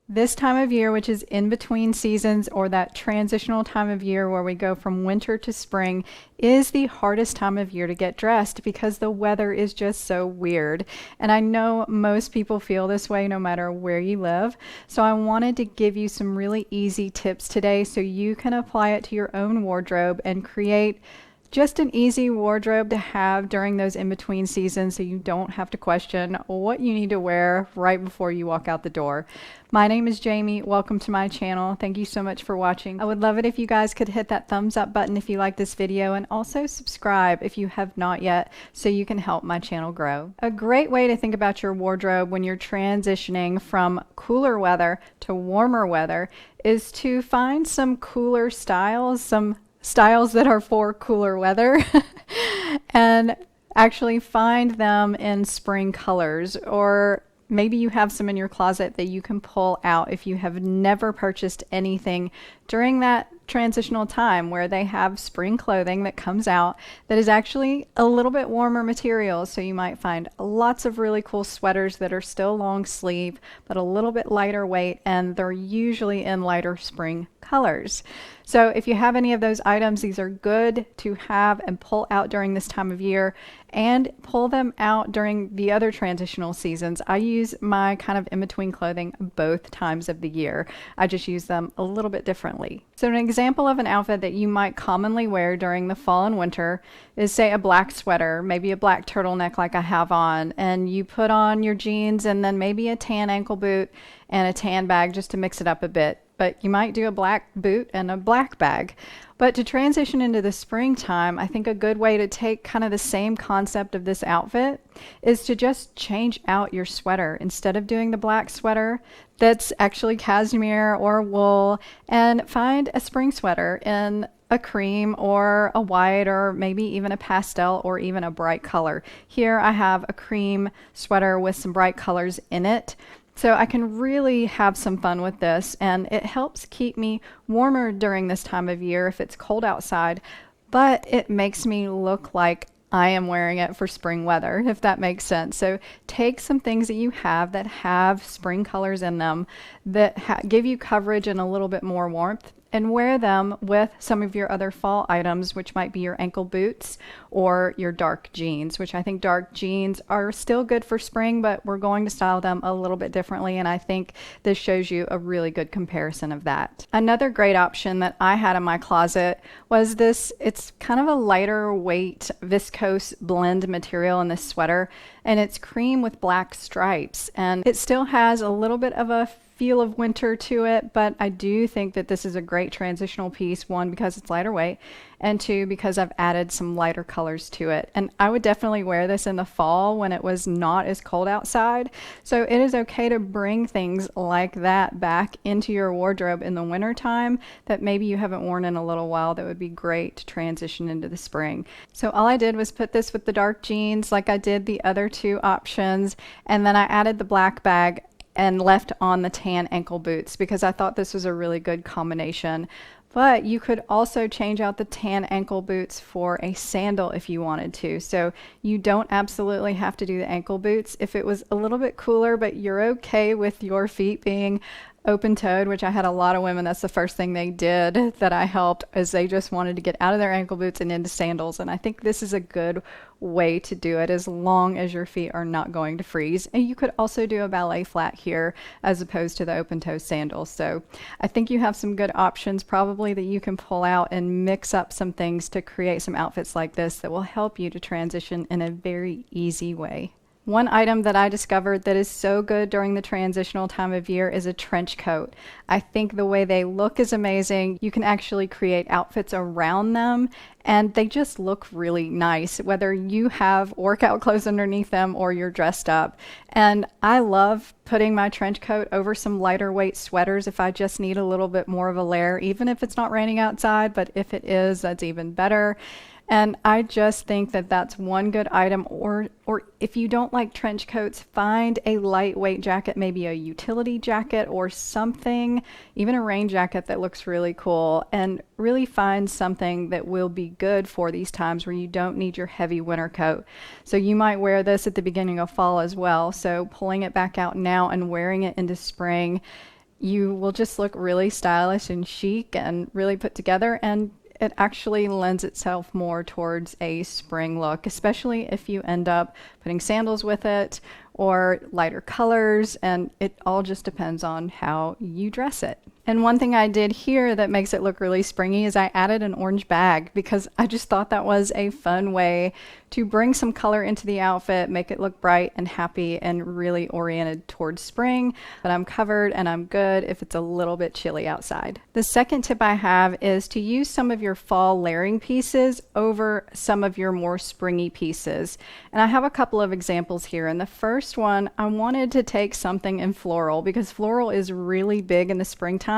This time of year, which is in between seasons or that transitional time of year where we go from winter to spring, is the hardest time of year to get dressed because the weather is just so weird. And I know most people feel this way no matter where you live. So I wanted to give you some really easy tips today so you can apply it to your own wardrobe and create just an easy wardrobe to have during those in-between seasons so you don't have to question what you need to wear right before you walk out the door. My name is Jamie. Welcome to my channel. Thank you so much for watching. I would love it if you guys could hit that thumbs up button if you like this video, and also subscribe if you have not yet so you can help my channel grow. A great way to think about your wardrobe when you're transitioning from cooler weather to warmer weather is to find some cooler styles, some styles that are for cooler weather and actually find them in spring colors, or maybe you have some in your closet that you can pull out if you have never purchased anything during that transitional time where they have spring clothing that comes out that is actually a little bit warmer material. So you might find lots of really cool sweaters that are still long sleeve but a little bit lighter weight, and they're usually in lighter spring colors. So if you have any of those items, these are good to have and pull out during this time of year, and pull them out during the other transitional seasons. I use my kind of in-between clothing both times of the year. I just use them a little bit differently. So an example of an outfit that you might commonly wear during the fall and winter is, say, a black sweater, maybe a black turtleneck like I have on, and you put on your jeans and then maybe a tan ankle boot and a tan bag just to mix it up a bit. But you might do a black boot and a black bag. But to transition into the springtime, I think a good way to take kind of the same concept of this outfit is to just change out your sweater. Instead of doing the black sweater that's actually cashmere or wool, and find a spring sweater in a cream or a white or maybe even a pastel or even a bright color. Here I have a cream sweater with some bright colors in it. So I can really have some fun with this, and it helps keep me warmer during this time of year if it's cold outside, but it makes me look like I am wearing it for spring weather, if that makes sense. So take some things that you have that have spring colors in them that give you coverage and a little bit more warmth, and wear them with some of your other fall items, which might be your ankle boots or your dark jeans, which I think dark jeans are still good for spring, but we're going to style them a little bit differently, and I think this shows you a really good comparison of that. Another great option that I had in my closet was this. It's kind of a lighter weight viscose blend material in this sweater, and it's cream with black stripes, and it still has a little bit of a feel of winter to it, but I do think that this is a great transitional piece, one, because it's lighter weight, and two, because I've added some lighter colors to it. And I would definitely wear this in the fall when it was not as cold outside. So it is okay to bring things like that back into your wardrobe in the winter time that maybe you haven't worn in a little while, that would be great to transition into the spring. So all I did was put this with the dark jeans like I did the other two options, and then I added the black bag and left on the tan ankle boots because I thought this was a really good combination. But you could also change out the tan ankle boots for a sandal if you wanted to. So you don't absolutely have to do the ankle boots. If it was a little bit cooler, but you're okay with your feet being open-toed, which I had a lot of women, that's the first thing they did that I helped, is they just wanted to get out of their ankle boots and into sandals. And I think this is a good way to do it as long as your feet are not going to freeze. And you could also do a ballet flat here as opposed to the open-toe sandals. So I think you have some good options probably that you can pull out and mix up some things to create some outfits like this that will help you to transition in a very easy way. One item that I discovered that is so good during the transitional time of year is a trench coat. I think the way they look is amazing. You can actually create outfits around them, and they just look really nice, whether you have workout clothes underneath them or you're dressed up. And I love putting my trench coat over some lighter weight sweaters if I just need a little bit more of a layer, even if it's not raining outside, but if it is, that's even better. And I just think that that's one good item. Or if you don't like trench coats, find a lightweight jacket, maybe a utility jacket or something, even a rain jacket that looks really cool, and really find something that will be good for these times where you don't need your heavy winter coat. So you might wear this at the beginning of fall as well. So pulling it back out now and wearing it into spring You will just look really stylish and chic and really put together, and it actually lends itself more towards a spring look, especially if you end up putting sandals with it or lighter colors, and it all just depends on how you dress it. And one thing I did here that makes it look really springy is I added an orange bag because I just thought that was a fun way to bring some color into the outfit, make it look bright and happy and really oriented towards spring. But I'm covered and I'm good if it's a little bit chilly outside. The second tip I have is to use some of your fall layering pieces over some of your more springy pieces. And I have a couple of examples here. And the first one, I wanted to take something in floral because floral is really big in the springtime.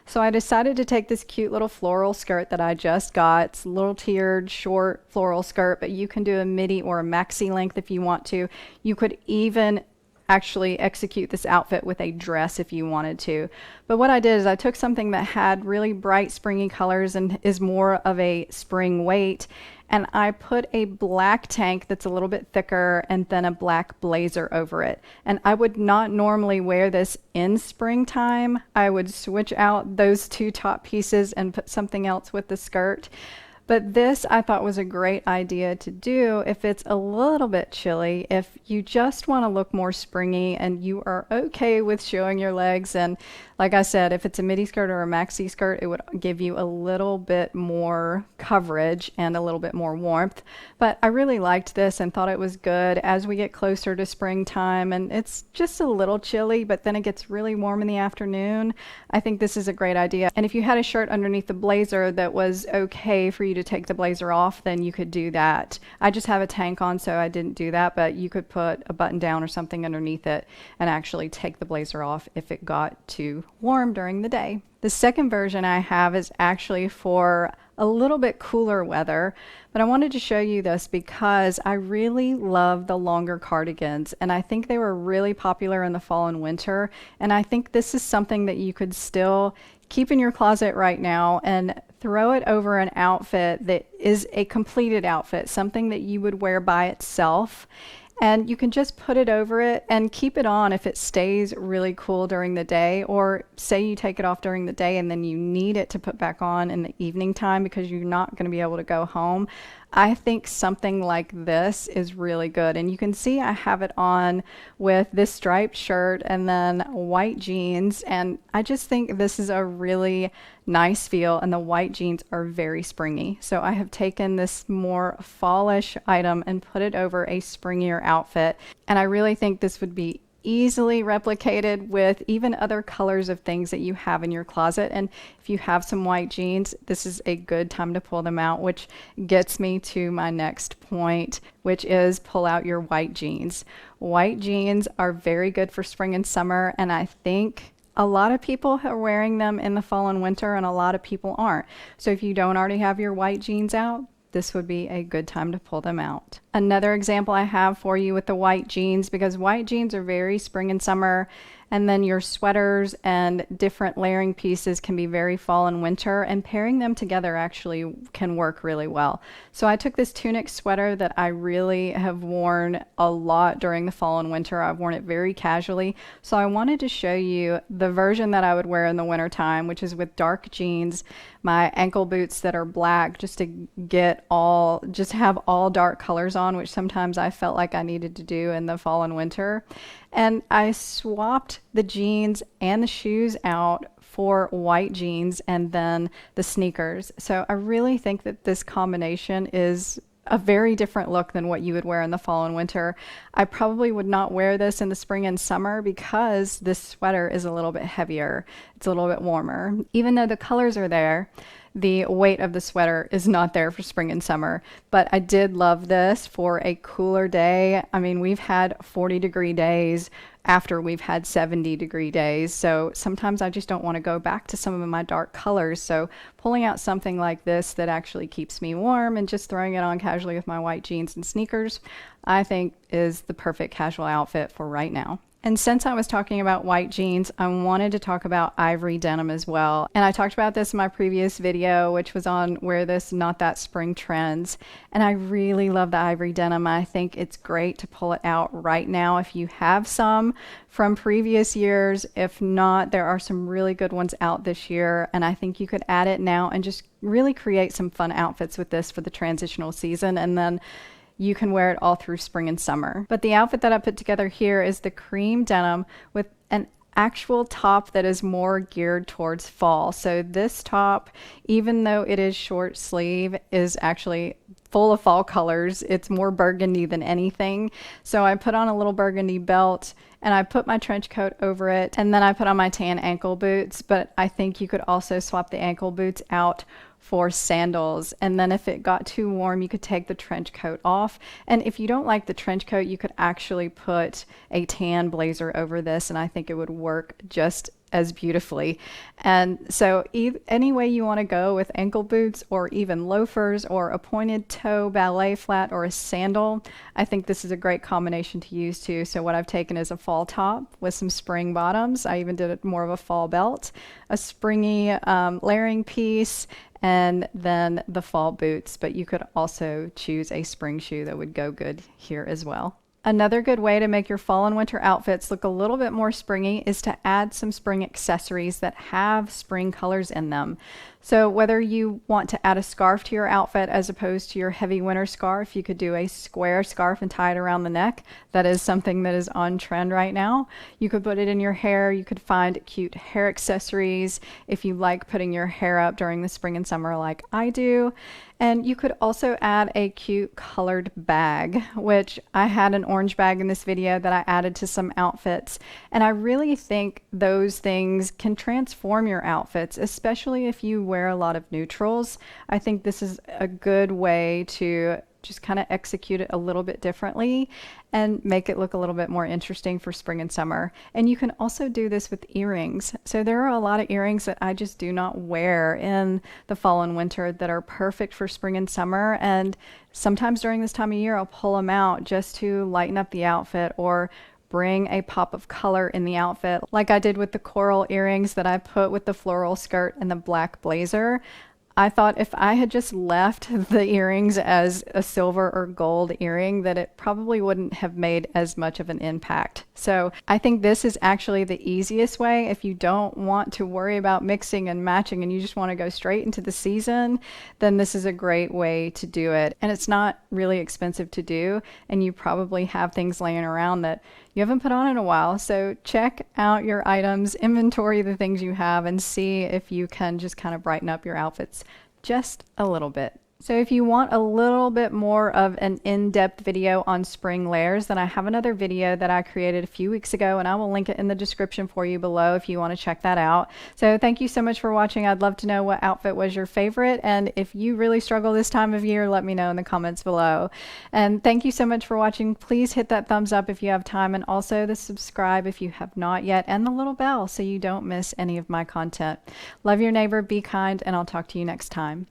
So I decided to take this cute little floral skirt that I just got. It's a little tiered, short floral skirt, but you can do a midi or a maxi length if you want to. You could even actually execute this outfit with a dress if you wanted to. But what I did is I took something that had really bright springy colors and is more of a spring weight, and I put a black tank that's a little bit thicker and then a black blazer over it. And I would not normally wear this in springtime. I would switch out those two top pieces and put something else with the skirt. But this I thought was a great idea to do if it's a little bit chilly, if you just want to look more springy and you are okay with showing your legs. And like I said, if it's a midi skirt or a maxi skirt, it would give you a little bit more coverage and a little bit more warmth. But I really liked this and thought it was good as we get closer to springtime, and it's just a little chilly, but then it gets really warm in the afternoon. I think this is a great idea. And if you had a shirt underneath the blazer that was okay for you to take the blazer off, then you could do that. I just have a tank on, so I didn't do that, but you could put a button down or something underneath it and actually take the blazer off if it got too warm during the day. The second version I have is actually for a little bit cooler weather, but I wanted to show you this because I really love the longer cardigans, and I think they were really popular in the fall and winter, and I think this is something that you could still keep in your closet right now and throw it over an outfit that is a completed outfit, something that you would wear by itself. And you can just put it over it and keep it on if it stays really cool during the day, or say you take it off during the day and then you need it to put back on in the evening time because you're not going to be able to go home. I think something like this is really good. And you can see I have it on with this striped shirt and then white jeans. And I just think this is a really nice feel, and the white jeans are very springy. So I have taken this more fallish item and put it over a springier outfit. And I really think this would be easily replicated with even other colors of things that you have in your closet. And if you have some white jeans, this is a good time to pull them out, which gets me to my next point, which is pull out your white jeans. White jeans are very good for spring and summer, and I think a lot of people are wearing them in the fall and winter, and a lot of people aren't. So if you don't already have your white jeans out, this would be a good time to pull them out. Another example I have for you with the white jeans, because white jeans are very spring and summer, and then your sweaters and different layering pieces can be very fall and winter, and pairing them together actually can work really well. So I took this tunic sweater that I really have worn a lot during the fall and winter. I've worn it very casually. So I wanted to show you the version that I would wear in the winter time, which is with dark jeans, my ankle boots that are black, just to just have all dark colors on, which sometimes I felt like I needed to do in the fall and winter. And I swapped the jeans and the shoes out for white jeans and then the sneakers. So I really think that this combination is a very different look than what you would wear in the fall and winter. I probably would not wear this in the spring and summer because this sweater is a little bit heavier. It's a little bit warmer. Even though the colors are there, the weight of the sweater is not there for spring and summer. But I did love this for a cooler day. I mean, we've had 40-degree days after we've had 70-degree days. So sometimes I just don't want to go back to some of my dark colors. So pulling out something like this that actually keeps me warm and just throwing it on casually with my white jeans and sneakers, I think is the perfect casual outfit for right now. And since I was talking about white jeans, I wanted to talk about ivory denim as well. And I talked about this in my previous video, which was on Wear This Not That Spring Trends. And I really love the ivory denim. I think it's great to pull it out right now if you have some from previous years. If not, there are some really good ones out this year. And I think you could add it now and just really create some fun outfits with this for the transitional season. And then you can wear it all through spring and summer. But the outfit that I put together here is the cream denim with an actual top that is more geared towards fall. So this top, even though it is short sleeve, is actually full of fall colors. It's more burgundy than anything. So I put on a little burgundy belt and I put my trench coat over it, and then I put on my tan ankle boots. But I think you could also swap the ankle boots out for sandals, and then if it got too warm you could take the trench coat off. And if you don't like the trench coat, you could actually put a tan blazer over this, and I think it would work just as beautifully. And so any way you want to go with ankle boots or even loafers or a pointed toe ballet flat or a sandal, I think this is a great combination to use too. So what I've taken is a fall top with some spring bottoms. I even did it more of a fall belt, a springy layering piece, and then the fall boots. But you could also choose a spring shoe that would go good here as well. Another good way to make your fall and winter outfits look a little bit more springy is to add some spring accessories that have spring colors in them. So whether you want to add a scarf to your outfit as opposed to your heavy winter scarf, you could do a square scarf and tie it around the neck. That is something that is on trend right now. You could put it in your hair. You could find cute hair accessories if you like putting your hair up during the spring and summer like I do. And you could also add a cute colored bag, which I had an orange bag in this video that I added to some outfits. And I really think those things can transform your outfits, especially if you wear a lot of neutrals. I think this is a good way to just kind of execute it a little bit differently and make it look a little bit more interesting for spring and summer. And you can also do this with earrings. So there are a lot of earrings that I just do not wear in the fall and winter that are perfect for spring and summer. And sometimes during this time of year, I'll pull them out just to lighten up the outfit or bring a pop of color in the outfit, like I did with the coral earrings that I put with the floral skirt and the black blazer. I thought if I had just left the earrings as a silver or gold earring, that it probably wouldn't have made as much of an impact. So I think this is actually the easiest way. If you don't want to worry about mixing and matching and you just want to go straight into the season, then this is a great way to do it. And it's not really expensive to do, and you probably have things laying around that you haven't put on in a while. So check out your items, inventory the things you have, and see if you can just kind of brighten up your outfits just a little bit. So if you want a little bit more of an in-depth video on spring layers, then I have another video that I created a few weeks ago, and I will link it in the description for you below if you want to check that out. So thank you so much for watching. I'd love to know what outfit was your favorite, and if you really struggle this time of year, let me know in the comments below. And thank you so much for watching. Please hit that thumbs up if you have time, and also the subscribe if you have not yet, and the little bell so you don't miss any of my content. Love your neighbor, be kind, and I'll talk to you next time.